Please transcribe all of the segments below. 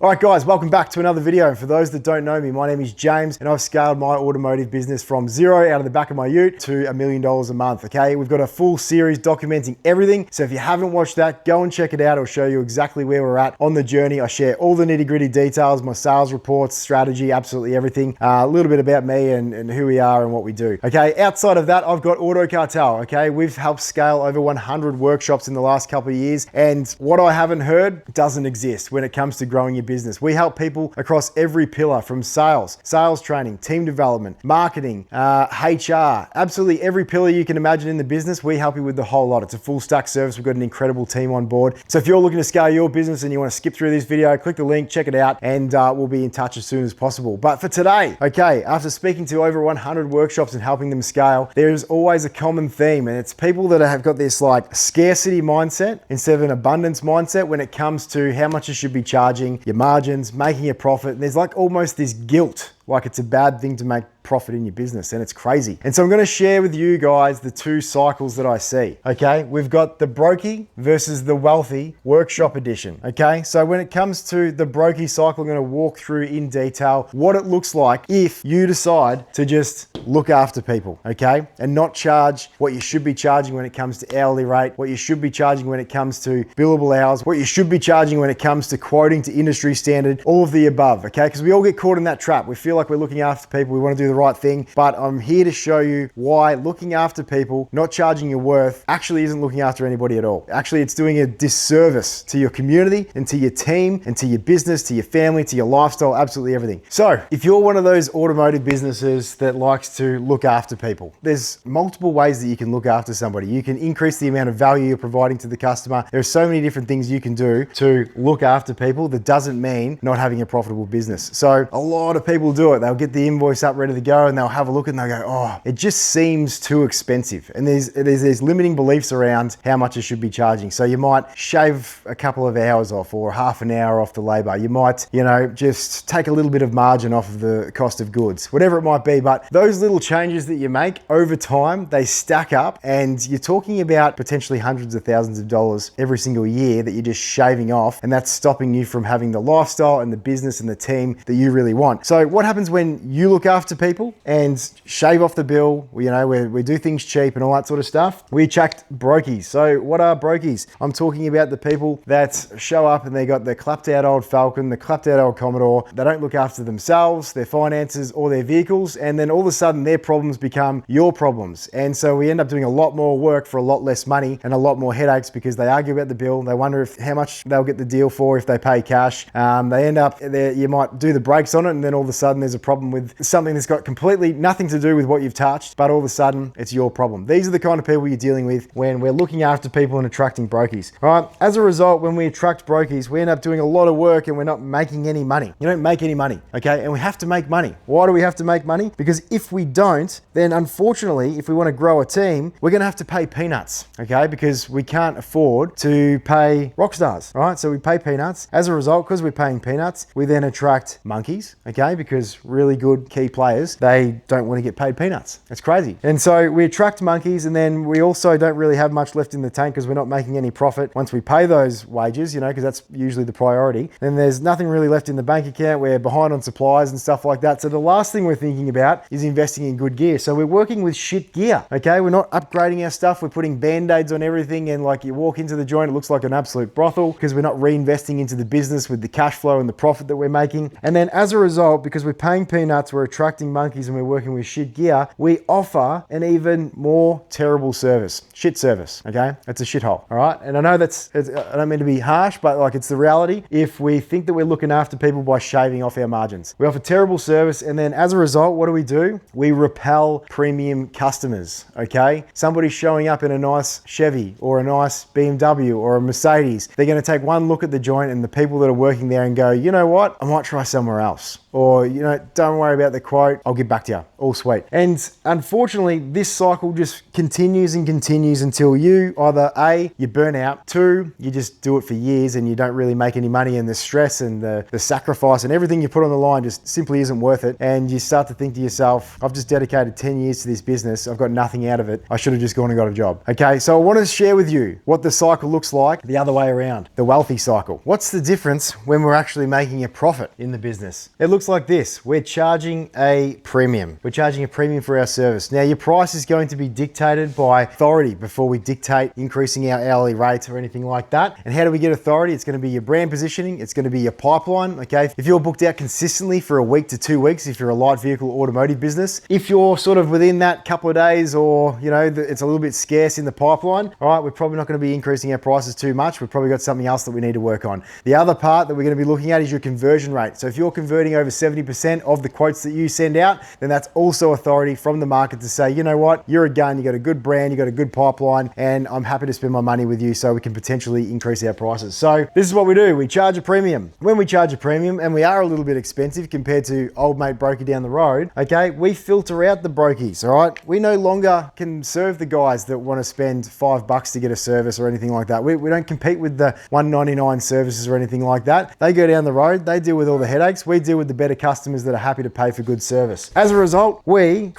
All right guys, welcome back to another video. For those that don't know me, my name is James and I've scaled my automotive business from zero out of the back of my ute to $1 million a month, okay? We've got a full series documenting everything. So if you haven't watched that, go and check it out. It'll show you exactly where we're at on the journey. I share all the nitty-gritty details, my sales reports, strategy, absolutely everything. A little bit about me and who we are and what we do. Okay, outside of that, I've got Auto Cartel, okay? We've helped scale over 100 workshops in the last couple of years. And what I haven't heard doesn't exist when it comes to growing your business. We help people across every pillar from sales training, team development, marketing, HR, absolutely every pillar you can imagine in the business. We help you with the whole lot. It's a full stack service. We've got an incredible team on board. So if you're looking to scale your business and you want to skip through this video, click the link, check it out, and we'll be in touch as soon as possible. But for today, okay, after speaking to over 100 workshops and helping them scale, there's always a common theme, and it's people that have got this like scarcity mindset instead of an abundance mindset when it comes to how much you should be charging, your margins, making a profit. And there's like almost this guilt, like it's a bad thing to make profit in your business, and it's crazy. And so I'm going to share with you guys the two cycles that I see. Okay, we've got the Brokie versus the wealthy workshop edition. Okay, so when it comes to the Brokie cycle, I'm going to walk through in detail what it looks like if you decide to just look after people, okay, and not charge what you should be charging when it comes to hourly rate, what you should be charging when it comes to billable hours, what you should be charging when it comes to quoting to industry standard, all of the above. Okay, because we all get caught in that trap. We feel like we're looking after people, we want to do the right thing, but I'm here to show you why looking after people, not charging your worth, actually isn't looking after anybody at all. Actually, it's doing a disservice to your community and to your team and to your business, to your family, to your lifestyle, absolutely everything. So if you're one of those automotive businesses that likes to look after people, there's multiple ways that you can look after somebody. You can increase the amount of value you're providing to the customer. There are so many different things you can do to look after people. That doesn't mean not having a profitable business. So a lot of people do it. They'll get the invoice up ready to go and they'll have a look and they'll go, oh, it just seems too expensive. And there's limiting beliefs around how much it should be charging. So you might shave a couple of hours off or half an hour off the labor. You might, just take a little bit of margin off of the cost of goods, whatever it might be. But those little changes that you make over time, they stack up, and you're talking about potentially hundreds of thousands of dollars every single year that you're just shaving off. And that's stopping you from having the lifestyle and the business and the team that you really want. So what happens when you look after people and shave off the bill? We do things cheap and all that sort of stuff. We attract brokies. So what are brokies? I'm talking about the people that show up and they got the clapped out old Falcon, the clapped out old Commodore. They don't look after themselves, their finances, or their vehicles. And then all of a sudden their problems become your problems. And so we end up doing a lot more work for a lot less money and a lot more headaches because they argue about the bill. They wonder how much they'll get the deal for if they pay cash. They end up there, you might do the brakes on it, and then all of a sudden there's a problem with something that's got completely nothing to do with what you've touched, but all of a sudden it's your problem. These are the kind of people you're dealing with when we're looking after people and attracting brokies. All right. As a result, when we attract brokies, we end up doing a lot of work and we're not making any money. You don't make any money, okay? And we have to make money. Why do we have to make money? Because if we don't, then unfortunately, if we want to grow a team, we're going to have to pay peanuts, okay? Because we can't afford to pay rock stars, all right? So we pay peanuts. As a result, because we're paying peanuts, we then attract monkeys, okay? Because really good key players, they don't want to get paid peanuts. It's crazy. And so we attract monkeys, and then we also don't really have much left in the tank because we're not making any profit once we pay those wages, because that's usually the priority. Then there's nothing really left in the bank account. We're behind on supplies and stuff like that. So the last thing we're thinking about is investing in good gear. So we're working with shit gear, okay? We're not upgrading our stuff. We're putting band-aids on everything, and like you walk into the joint, it looks like an absolute brothel because we're not reinvesting into the business with the cash flow and the profit that we're making. And then as a result, because we're paying peanuts, we're attracting monkeys, and we're working with shit gear, we offer an even more terrible service. Shit service, okay? It's a shithole, all right? And I know I don't mean to be harsh, but like it's the reality. If we think that we're looking after people by shaving off our margins, we offer terrible service, and then as a result, what do? We repel premium customers, okay? Somebody showing up in a nice Chevy or a nice BMW or a Mercedes, they're gonna take one look at the joint and the people that are working there and go, you know what? I might try somewhere else. Or, don't worry about the quote. I'll get back to you. All sweet. And unfortunately, this cycle just continues and continues until you either A, you burn out, 2, you just do it for years and you don't really make any money, and the stress and the sacrifice and everything you put on the line just simply isn't worth it. And you start to think to yourself, I've just dedicated 10 years to this business. I've got nothing out of it. I should have just gone and got a job. Okay, so I want to share with you what the cycle looks like the other way around, the wealthy cycle. What's the difference when we're actually making a profit in the business? It looks like this. We're charging a premium. We're charging a premium for our service. Now, your price is going to be dictated by authority before we dictate increasing our hourly rates or anything like that. And how do we get authority? It's going to be your brand positioning. It's going to be your pipeline. Okay, if you're booked out consistently for a week to 2 weeks, if you're a light vehicle automotive business, if you're sort of within that couple of days, or it's a little bit scarce in the pipeline, all right, we're probably not going to be increasing our prices too much. We've probably got something else that we need to work on. The other part that we're going to be looking at is your conversion rate. So if you're converting over 70% of the quotes that you send out, then that's also authority from the market to say, you know what, you're a gun, you got a good brand, you got a good pipeline, and I'm happy to spend my money with you so we can potentially increase our prices. So this is what we do. We charge a premium. When we charge a premium, and we are a little bit expensive compared to old mate Brokie down the road, okay, we filter out the Brokies, all right? We no longer can serve the guys that want to spend $5 to get a service or anything like that. We don't compete with the $1.99 services or anything like that. They go down the road, they deal with all the headaches. We deal with the better customers that are happy to pay for good service. As a result, we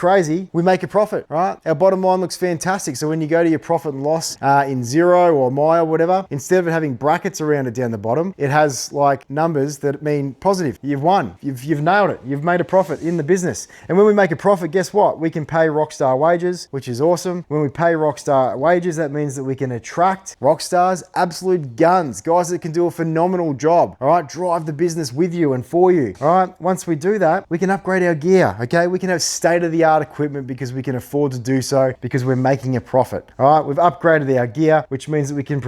make a profit, right? Our bottom line looks fantastic. So when you go to your profit and loss in Xero or Maya or whatever, instead of it having brackets around it down the bottom, it has like numbers that mean positive. You've won. You've nailed it. You've made a profit in the business. And when we make a profit, guess what? We can pay rockstar wages, which is awesome. When we pay rockstar wages, that means that we can attract rock stars, absolute guns, guys that can do a phenomenal job, all right? Drive the business with you and for you, all right? Once we do that, we can upgrade our gear, okay? We can have state-of-the-art equipment because we can afford to do so because we're making a profit, all right? We've upgraded our gear, which means that we can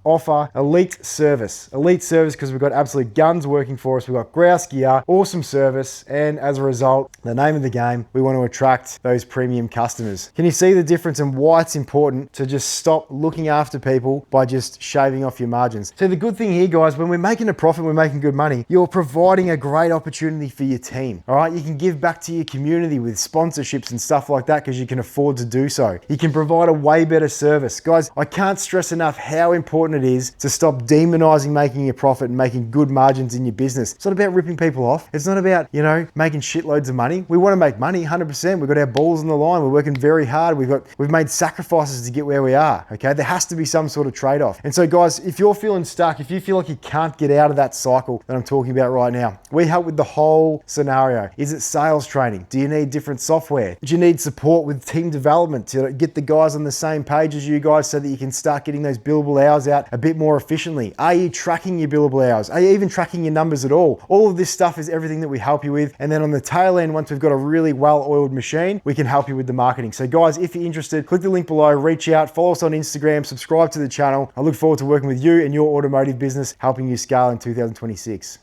offer elite service because we've got absolute guns working for us. We've got grouse gear, awesome service, and as a result, the name of the game, we want to attract those premium customers. Can you see the difference and why it's important to just stop looking after people by just shaving off your margins? So the good thing here, guys, when we're making a profit, we're making good money, you're providing a great opportunity for your team, all right? You can give back to your community with sponsorships and stuff like that because you can afford to do so. You can provide a way better service. Guys, I can't stress enough how important it is to stop demonizing making a profit and making good margins in your business. It's not about ripping people off. It's not about, making shitloads of money. We want to make money 100%. We've got our balls on the line. We're working very hard. We've made sacrifices to get where we are, okay? There has to be some sort of trade-off. And so guys, if you're feeling stuck, if you feel like you can't get out of that cycle that I'm talking about right now, we help with the whole scenario. Is it sales training? Do you need different software? Do you need support with team development to get the guys on the same page as you guys so that you can start getting those billable hours out a bit more efficiently? Are you tracking your billable hours? Are you even tracking your numbers at all? All of this stuff is everything that we help you with. And then on the tail end, once we've got a really well-oiled machine, we can help you with the marketing. So guys, if you're interested, click the link below, reach out, follow us on Instagram, subscribe to the channel. I look forward to working with you and your automotive business, helping you scale in 2026.